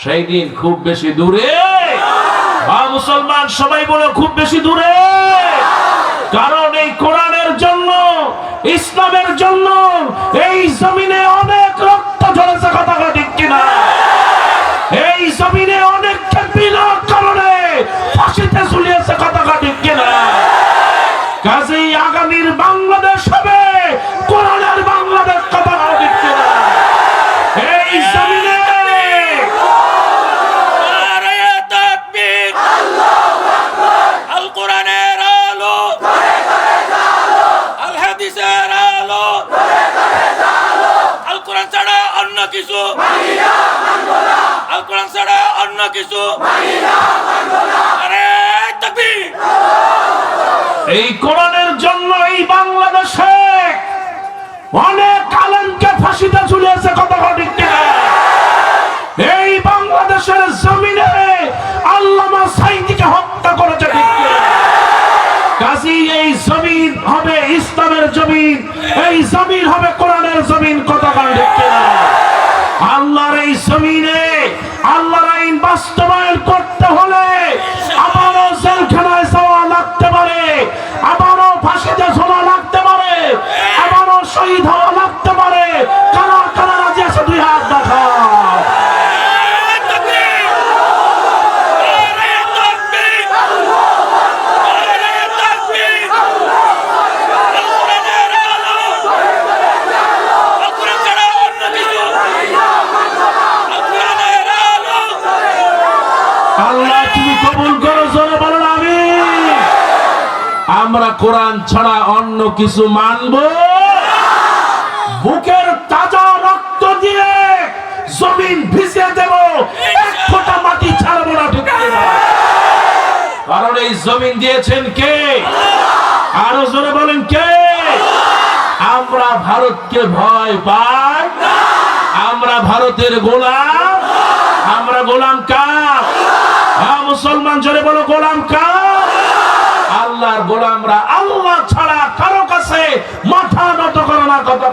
সেই দিন খুব বেশি দূরে মুসলমান সবাই বলে খুব বেশি দূরে, কারণ এই কোরআনের জন্য, ইসলামের জন্য এই জমিনে অনেক রক্ত ঝরেছে। কথা ঠিক কিনা? এই জমিনে অনেককে বিনা কারণে ফাঁসিতে ঝুলিয়েছে। কথা ঠিক কিনা? কাজেই আগামীর বাংলাদেশ হবে কোরআনের বাংলাদেশ। কথা ঠিক কিনা? এই জমিনে আল কোরআনের আলো, আল হাদিসের আলো, আল কোরআন ছাড়া অন্য কিছু, আল কোরআন ছাড়া অন্য কিছু। আরে তাকবীর! এই কোরআনের জন্য এই বাংলাদেশে অনেক আলেমকে ফাঁসিতে ঝুলিয়েছে। কথা ঠিক কিনা? এই বাংলাদেশের জমিনে আল্লামা সাঈদীকে হত্যা করেছে। ঠিক কিনা? কাজী এই জমিন হবে ইসলামের জমিন, এই জমিন হবে কোরআনের জমিন। কথা ঠিক কিনা? আল্লাহর এই জমিনে আল্লাহর আইন বাস্তবায়ন করতে হলে আবারও জেলখানায় যাওয়া লাগতে পারে, আবারও ফাঁসিতে ঝোলা লাগতে পারে, আবারও শহীদ হওয়া লাগতে পারে। কারা কারা রাজি আছে? দুই হাত দেখাও। আল্লাহ তুমি কবুল করো, জোরে বলেন আমিন। আমরা কোরআন ছাড়া অন্য কিছু মানব? বুকের তাজা রক্ত দিয়ে জমিন ভিজিয়ে দেব, এক ফোঁটা মাটি ছাড়বো না। ঠিক কিনা? কারণ এই জমিন দিয়েছেন কে? আরো জোরে বলেন কে? আমরা ভারতকে ভয় পাই? আমরা ভারতের গোলাম? আমরা গোলাম কার? মুসলমান জোরে বলো, গোলাম কার? আল্লাহর গোলামরা। আল্লাহ ছাড়া কারো কাছে মাথা নত করে না। কথা